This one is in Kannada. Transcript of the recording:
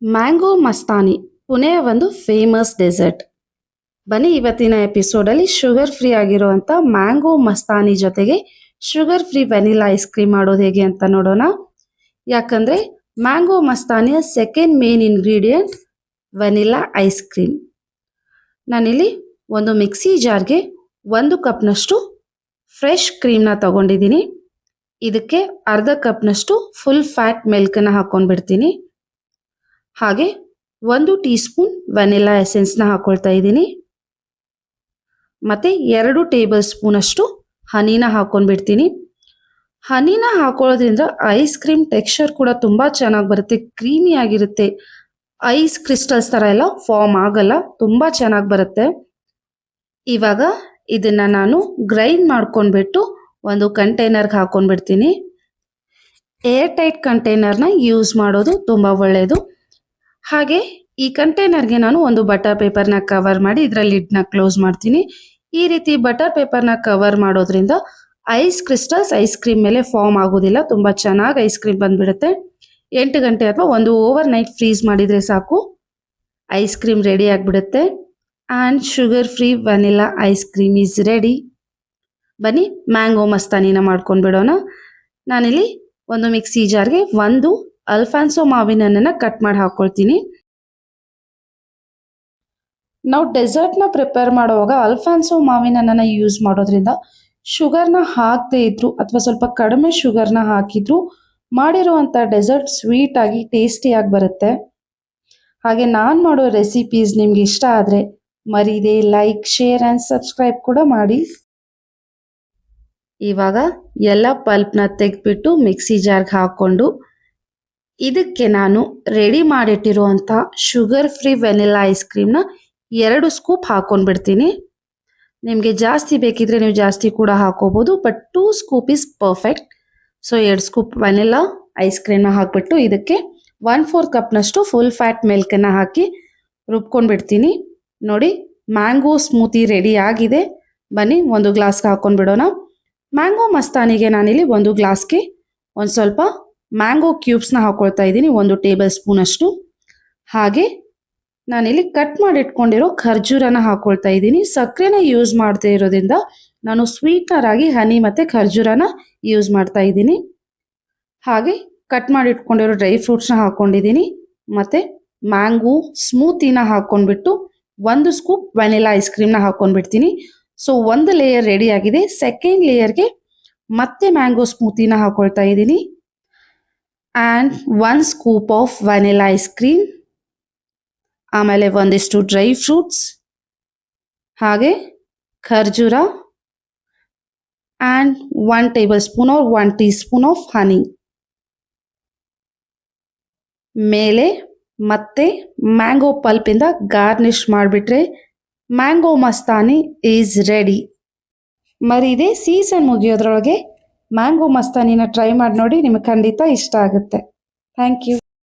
ಮ್ಯಾಂಗೋ ಮಸ್ತಾನಿ ಪುಣೆಯ ಒಂದು ಫೇಮಸ್ ಡೆಸರ್ಟ್. ಬನ್ನಿ ಇವತ್ತಿನ ಎಪಿಸೋಡಲ್ಲಿ ಶುಗರ್ ಫ್ರೀ ಆಗಿರುವಂಥ ಮ್ಯಾಂಗೋ ಮಸ್ತಾನಿ ಜೊತೆಗೆ sugar free vanilla ice cream ಮಾಡೋದು ಹೇಗೆ ಅಂತ ನೋಡೋಣ. ಯಾಕಂದರೆ ಮ್ಯಾಂಗೋ ಮಸ್ತಾನಿಯ second main ingredient vanilla ice cream. ನಾನಿಲ್ಲಿ ಒಂದು ಮಿಕ್ಸಿ ಜಾರ್ಗೆ 1 ಕಪ್ನಷ್ಟು ಫ್ರೆಶ್ ಕ್ರೀಮ್ನ ತಗೊಂಡಿದ್ದೀನಿ. ಇದಕ್ಕೆ ಅರ್ಧ ಕಪ್ನಷ್ಟು ಫುಲ್ ಫ್ಯಾಟ್ ಮಿಲ್ಕನ್ನು ಹಾಕ್ಕೊಂಡ್ಬಿಡ್ತೀನಿ. ಹಾಗೆ 1 ಟೀ ಸ್ಪೂನ್ ವೆನಿಲಾ ಎಸೆನ್ಸ್ನ ಹಾಕೊಳ್ತಾ ಇದ್ದೀನಿ. ಮತ್ತು 2 ಟೇಬಲ್ ಸ್ಪೂನ್ ಅಷ್ಟು ಹನಿನ ಹಾಕ್ಕೊಂಡ್ಬಿಡ್ತೀನಿ. ಹನಿನ ಹಾಕೊಳ್ಳೋದ್ರಿಂದ ಐಸ್ ಕ್ರೀಮ್ ಟೆಕ್ಸ್ಚರ್ ಕೂಡ ತುಂಬ ಚೆನ್ನಾಗಿ ಬರುತ್ತೆ, ಕ್ರೀಮಿ ಆಗಿರುತ್ತೆ, ಐಸ್ ಕ್ರಿಸ್ಟಲ್ಸ್ ಥರ ಎಲ್ಲ ಫಾರ್ಮ್ ಆಗಲ್ಲ, ತುಂಬ ಚೆನ್ನಾಗಿ ಬರುತ್ತೆ. ಇವಾಗ ಇದನ್ನು ನಾನು ಗ್ರೈಂಡ್ ಮಾಡ್ಕೊಂಡ್ಬಿಟ್ಟು ಒಂದು ಕಂಟೈನರ್ಗೆ ಹಾಕ್ಕೊಂಡ್ಬಿಡ್ತೀನಿ. ಏರ್ ಟೈಟ್ ಕಂಟೈನರ್ನ ಯೂಸ್ ಮಾಡೋದು ತುಂಬ ಒಳ್ಳೆಯದು. ಹಾಗೆ ಈ ಕಂಟೈನರ್ಗೆ ನಾನು ಒಂದು ಬಟರ್ ಪೇಪರ್ನ ಕವರ್ ಮಾಡಿ ಇದರ ಲಿಡ್ನ ಕ್ಲೋಸ್ ಮಾಡ್ತೀನಿ. ಈ ರೀತಿ ಬಟರ್ ಪೇಪರ್ನ ಕವರ್ ಮಾಡೋದ್ರಿಂದ ಐಸ್ ಕ್ರಿಸ್ಟಲ್ಸ್ ಐಸ್ ಕ್ರೀಮ್ ಮೇಲೆ ಫಾರ್ಮ್ ಆಗೋದಿಲ್ಲ, ತುಂಬ ಚೆನ್ನಾಗಿ ಐಸ್ ಕ್ರೀಮ್ ಬಂದ್ಬಿಡುತ್ತೆ. 8 ಗಂಟೆ ಅಥವಾ ಒಂದು ಓವರ್ ನೈಟ್ ಫ್ರೀಸ್ ಮಾಡಿದರೆ ಸಾಕು, ಐಸ್ ಕ್ರೀಮ್ ರೆಡಿ ಆಗಿಬಿಡುತ್ತೆ. And sugar free vanilla ice cream is ready. ಬನ್ನಿ ಮ್ಯಾಂಗೋ ಮಸ್ತಾನಿನ ಮಾಡ್ಕೊಂಡ್ಬಿಡೋಣ. ನಾನಿಲ್ಲಿ ಒಂದು ಮಿಕ್ಸಿ ಜಾರ್ಗೆ 1 ಅಲ್ಫಾನ್ಸೋ ಮಾವಿನ ಹಣ್ಣನ್ನು ಕಟ್ ಮಾಡಿ ಹಾಕ್ಕೊಳ್ತೀನಿ. ನಾವು ಡೆಸರ್ಟ್ನ ಪ್ರಿಪೇರ್ ಮಾಡುವಾಗ ಅಲ್ಫಾನ್ಸೋ ಮಾವಿನ ಹಣ್ಣನ್ನು ಯೂಸ್ ಮಾಡೋದ್ರಿಂದ ಶುಗರ್ನ ಹಾಕದೇ ಇದ್ರು ಅಥವಾ ಸ್ವಲ್ಪ ಕಡಿಮೆ ಶುಗರ್ನ ಹಾಕಿದ್ರು ಮಾಡಿರುವಂಥ ಡೆಸರ್ಟ್ ಸ್ವೀಟಾಗಿ ಟೇಸ್ಟಿಯಾಗಿ ಬರುತ್ತೆ. ಹಾಗೆ ನಾನು ಮಾಡೋ ರೆಸಿಪೀಸ್ ನಿಮ್ಗೆ ಇಷ್ಟ ಆದರೆ ಮರೀದೆ ಲೈಕ್, ಶೇರ್ ಆ್ಯಂಡ್ ಸಬ್ಸ್ಕ್ರೈಬ್ ಕೂಡ ಮಾಡಿ. ಇವಾಗ ಎಲ್ಲ ಪಲ್ಪ್ನ ತೆಗೆದ್ಬಿಟ್ಟು ಮಿಕ್ಸಿ ಜಾರ್ಗೆ ಹಾಕ್ಕೊಂಡು ಇದಕ್ಕೆ ನಾನು ರೆಡಿ ಮಾಡಿಟ್ಟಿರುವಂಥ ಶುಗರ್ ಫ್ರೀ ವೆನಿಲಾ ಐಸ್ ಕ್ರೀಮ್ನ 2 ಸ್ಕೂಪ್ ಹಾಕ್ಕೊಂಡ್ಬಿಡ್ತೀನಿ. ನಿಮಗೆ ಜಾಸ್ತಿ ಬೇಕಿದ್ರೆ ನೀವು ಜಾಸ್ತಿ ಕೂಡ ಹಾಕೋಬೋದು, but 2 scoop is perfect. So 2 scoop vanilla ice ಕ್ರೀಮ್ನ ಹಾಕಿಬಿಟ್ಟು ಇದಕ್ಕೆ 1/4 ಕಪ್ನಷ್ಟು ಫುಲ್ ಫ್ಯಾಟ್ ಮಿಲ್ಕನ್ನು ಹಾಕಿ ರುಬ್ಕೊಂಡ್ಬಿಡ್ತೀನಿ. ನೋಡಿ ಮ್ಯಾಂಗೋ ಸ್ಮೂತಿ ರೆಡಿ ಆಗಿದೆ. ಬನ್ನಿ ಒಂದು ಗ್ಲಾಸ್ಗೆ ಹಾಕ್ಕೊಂಡ್ಬಿಡೋಣ. ಮ್ಯಾಂಗೋ ಮಸ್ತಾನಿಗೆ ನಾನಿಲ್ಲಿ ಒಂದು ಗ್ಲಾಸ್ಗೆ ಒಂದು ಸ್ವಲ್ಪ ಮ್ಯಾಂಗೋ ಕ್ಯೂಬ್ಸ್ನ ಹಾಕೊಳ್ತಾ ಇದ್ದೀನಿ, 1 ಟೇಬಲ್ ಸ್ಪೂನ್ ಅಷ್ಟು. ಹಾಗೆ ನಾನಿಲ್ಲಿ ಕಟ್ ಮಾಡಿ ಇಟ್ಕೊಂಡಿರೋ ಖರ್ಜೂರನ ಹಾಕೊಳ್ತಾ ಇದ್ದೀನಿ. ಸಕ್ಕರೆನ ಯೂಸ್ ಮಾಡದೇ ಇರೋದ್ರಿಂದ ನಾನು ಸ್ವೀಟ್ನರ್ ಆಗಿ ಹನಿ ಮತ್ತು ಖರ್ಜೂರನ ಯೂಸ್ ಮಾಡ್ತಾ ಇದ್ದೀನಿ. ಹಾಗೆ ಕಟ್ ಮಾಡಿ ಇಟ್ಕೊಂಡಿರೋ ಡ್ರೈ ಫ್ರೂಟ್ಸ್ನ ಹಾಕ್ಕೊಂಡಿದ್ದೀನಿ ಮತ್ತು ಮ್ಯಾಂಗೋ ಸ್ಮೂತಿನ ಹಾಕ್ಕೊಂಡ್ಬಿಟ್ಟು 1 ಸ್ಕೂಪ್ ವೆನಿಲಾ ಐಸ್ ಕ್ರೀಮ್ನ ಹಾಕ್ಕೊಂಡ್ಬಿಡ್ತೀನಿ. ಸೊ 1 ಲೇಯರ್ ರೆಡಿ ಆಗಿದೆ. ಸೆಕೆಂಡ್ ಲೇಯರ್ಗೆ ಮತ್ತೆ ಮ್ಯಾಂಗೋ ಸ್ಮೂತಿನ ಹಾಕೊಳ್ತಾ ಇದ್ದೀನಿ and 1 scoop of vanilla ice cream, ಆಮೇಲೆ ಒಂದಿಷ್ಟು ಡ್ರೈ ಫ್ರೂಟ್ಸ್, ಹಾಗೆ ಖರ್ಜೂರ and 1 tablespoon or 1 teaspoon of honey. ಮೇಲೆ ಮತ್ತೆ ಮ್ಯಾಂಗೋ ಪಲ್ಪಿಂದ ಗಾರ್ನಿಷ್ ಮಾಡಿಬಿಟ್ರೆ ಮ್ಯಾಂಗೋ ಮಸ್ತಾನಿ ಈಸ್ ರೆಡಿ. ಮರೀದೆ ಸೀಸನ್ ಮುಗಿಯೋದ್ರೊಳಗೆ ಮ್ಯಾಂಗೋ ಮಸ್ತಾನಿನ ಟ್ರೈ ಮಾಡಿ ನೋಡಿ, ನಿಮಗೆ ಖಂಡಿತ ಇಷ್ಟ ಆಗುತ್ತೆ. Thank you.